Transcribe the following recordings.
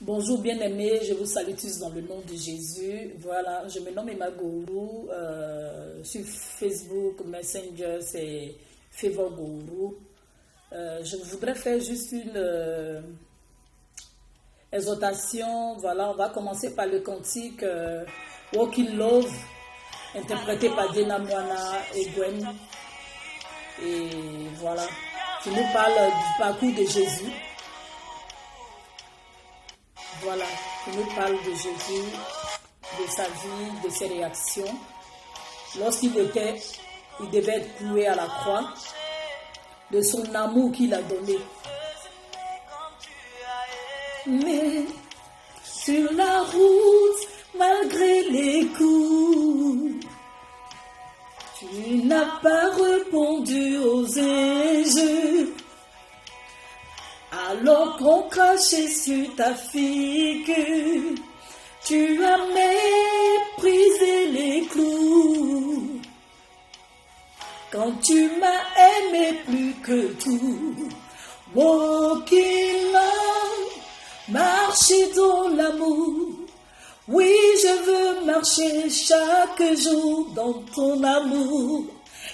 Bonjour bien-aimés, je vous salue tous dans le nom de Jésus. Voilà, je me nomme Emma Gourou. Sur Facebook, Messenger, c'est Favor Gourou. Je voudrais faire juste une exhortation. Voilà, on va commencer par le cantique Walk in Love, interprété par Dena Moana et Gwen. Et voilà, qui nous parle du parcours de Jésus. Voilà, qui nous parle de Jésus, de sa vie, de ses réactions. Lorsqu'il devait être cloué à la croix, de son amour qu'il a donné. Mais sur la route, malgré les coups, tu n'as pas répondu aux injures. Alors qu'on crachait sur ta figure, tu as méprisé les clous. Quand tu m'as aimé plus que tout, walking love, marcher dans l'amour. Oui, je veux marcher chaque jour dans ton amour,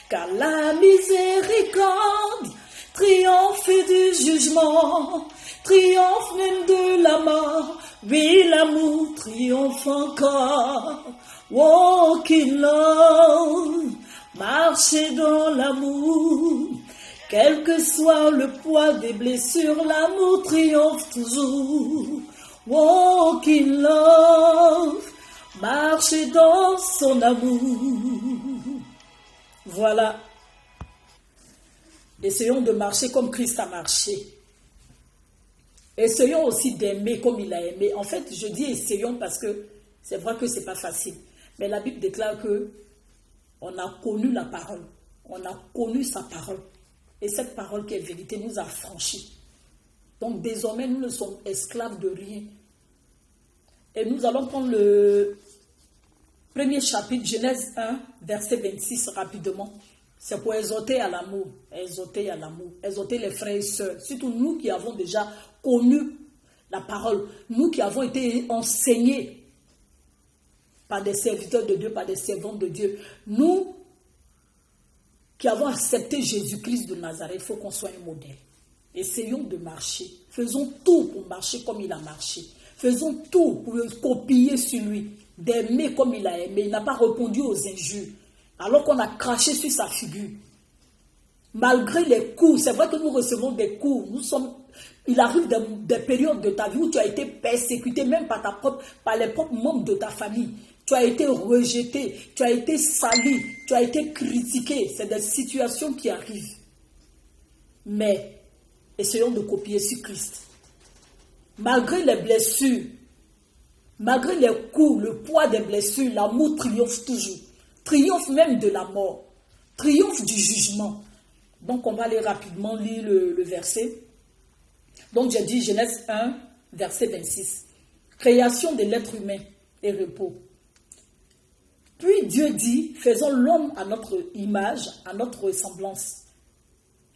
car la miséricorde triomphe du jugement, triomphe même de la mort. Oui, l'amour triomphe encore. Walk in love, marcher dans l'amour. Quel que soit le poids des blessures, l'amour triomphe toujours. Walk in love, marcher dans son amour. Voilà. Essayons de marcher comme Christ a marché. Essayons aussi d'aimer comme il a aimé. En fait, je dis essayons parce que c'est vrai que ce n'est pas facile. Mais la Bible déclare que on a connu la parole. On a connu sa parole. Et cette parole qui est vérité nous a franchis. Donc désormais, nous ne sommes esclaves de rien. Et nous allons prendre le premier chapitre, Genèse 1, verset 26, rapidement. C'est pour exhorter à l'amour, exhorter les frères et sœurs, surtout nous qui avons déjà connu la parole, nous qui avons été enseignés par des serviteurs de Dieu, par des servantes de Dieu, nous qui avons accepté Jésus-Christ de Nazareth, il faut qu'on soit un modèle. Essayons de marcher, faisons tout pour marcher comme il a marché, faisons tout pour copier sur lui, d'aimer comme il a aimé, il n'a pas répondu aux injures. Alors qu'on a craché sur sa figure. Malgré les coups, c'est vrai que nous recevons des coups. Il arrive des périodes de ta vie où tu as été persécuté, même par les propres membres de ta famille. Tu as été rejeté, tu as été sali, tu as été critiqué. C'est des situations qui arrivent. Mais essayons de copier sur Christ. Malgré les blessures, malgré les coups, le poids des blessures, l'amour triomphe toujours. Triomphe même de la mort, triomphe du jugement. Donc on va aller rapidement lire le verset. Donc j'ai dit Genèse 1, verset 26. Création de l'être humain et repos. Puis Dieu dit, faisons l'homme à notre image, à notre ressemblance,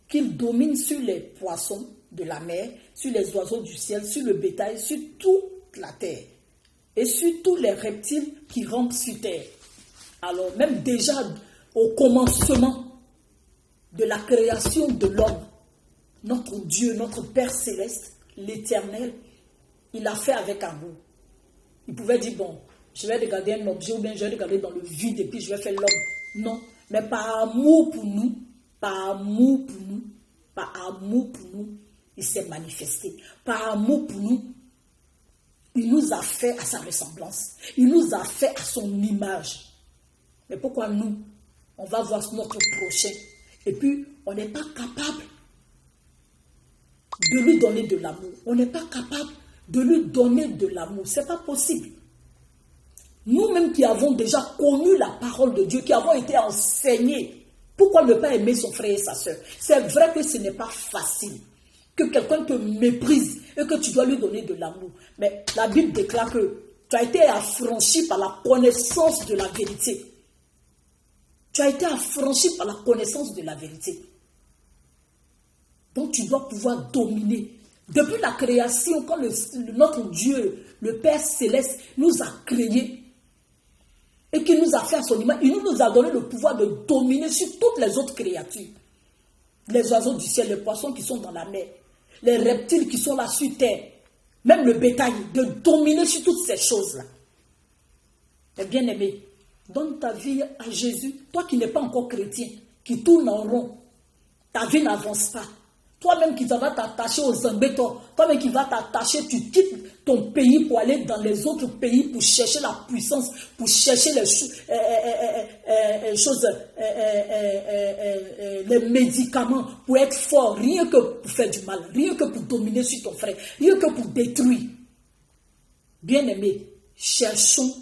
qu'il domine sur les poissons de la mer, sur les oiseaux du ciel, sur le bétail, sur toute la terre, et sur tous les reptiles qui rampent sur terre. Alors, même déjà au commencement de la création de l'homme, notre Dieu, notre Père Céleste, l'Éternel, il a fait avec amour. Il pouvait dire, bon, je vais regarder un objet ou bien je vais regarder dans le vide et puis je vais faire l'homme. Non, mais par amour pour nous, il s'est manifesté. Par amour pour nous, il nous a fait à sa ressemblance. Il nous a fait à son image. Mais pourquoi nous, on va voir notre prochain et puis on n'est pas capable de lui donner de l'amour. On n'est pas capable de lui donner de l'amour. Ce n'est pas possible. Nous-mêmes qui avons déjà connu la parole de Dieu, qui avons été enseignés, pourquoi ne pas aimer son frère et sa soeur? C'est vrai que ce n'est pas facile. Que quelqu'un te méprise et que tu dois lui donner de l'amour. Mais la Bible déclare que tu as été affranchi par la connaissance de la vérité. Tu as été affranchi par la connaissance de la vérité. Donc tu dois pouvoir dominer Depuis la création, quand notre Dieu, le Père Céleste, nous a créés et qu'il nous a fait à son image, il nous a donné le pouvoir de dominer sur toutes les autres créatures. Les oiseaux du ciel, les poissons qui sont dans la mer, les reptiles qui sont là sur terre, même le bétail, de dominer sur toutes ces choses-là. Mais bien aimé, donne ta vie à Jésus, toi qui n'es pas encore chrétien, qui tourne en rond, ta vie n'avance pas. Toi-même qui vas t'attacher aux embêtants, toi-même qui vas t'attacher, tu quittes ton pays pour aller dans les autres pays pour chercher la puissance, pour chercher les choses, les médicaments, pour être fort, rien que pour faire du mal, rien que pour dominer sur ton frère, rien que pour détruire. Bien-aimés, cherchons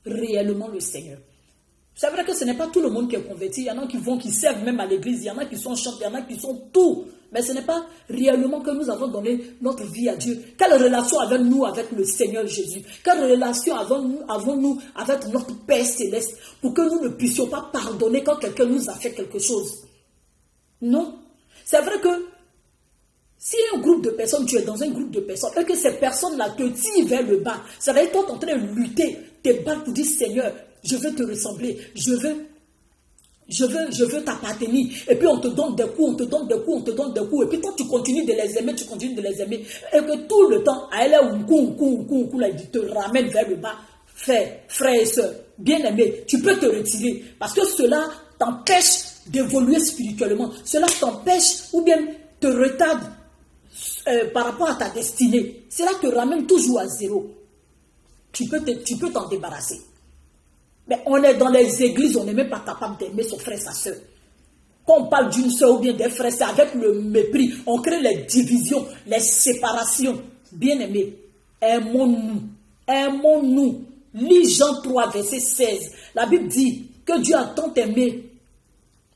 réellement le Seigneur. C'est vrai que ce n'est pas tout le monde qui est converti. Il y en a qui servent même à l'église. Il y en a qui sont chanteurs, il y en a qui sont tout. Mais ce n'est pas réellement que nous avons donné notre vie à Dieu. Quelle relation avons-nous avec le Seigneur Jésus? Quelle relation avons-nous avec notre Père Céleste pour que nous ne puissions pas pardonner quand quelqu'un nous a fait quelque chose? Non. C'est vrai que si un groupe de personnes, tu es dans un groupe de personnes et que ces personnes-là te tirent vers le bas, ça va être toi en train de lutter, te battre pour dire Seigneur, je veux te ressembler, je veux t'appartenir. Et puis on te donne des coups, on te donne des coups, on te donne des coups. Et puis toi tu continues de les aimer, tu continues de les aimer. Et que tout le temps, elle est un coup, là, il te ramène vers le bas. Frère et soeur, bien-aimé, tu peux te retirer. Parce que cela t'empêche d'évoluer spirituellement. Cela t'empêche ou bien te retarde par rapport à ta destinée. Cela te ramène toujours à zéro. Tu peux t'en débarrasser. Mais on est dans les églises, on n'est même pas capable d'aimer son frère, sa soeur. Quand on parle d'une soeur ou bien des frères, c'est avec le mépris. On crée les divisions, les séparations. Bien-aimés, aimons-nous. Aimons-nous. Lis Jean 3, verset 16. La Bible dit que Dieu a tant aimé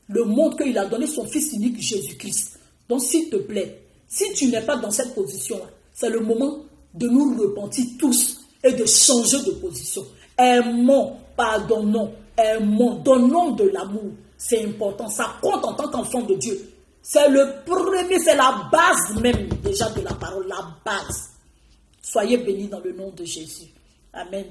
le monde qu'il a donné son Fils unique, Jésus-Christ. Donc, s'il te plaît, si tu n'es pas dans cette position-là, c'est le moment de nous repentir tous et de changer de position. Aimons, pardonnons, aimons, donnons de l'amour. C'est important, ça compte en tant qu'enfant de Dieu. C'est le premier, c'est la base même déjà de la parole, la base. Soyez bénis dans le nom de Jésus. Amen.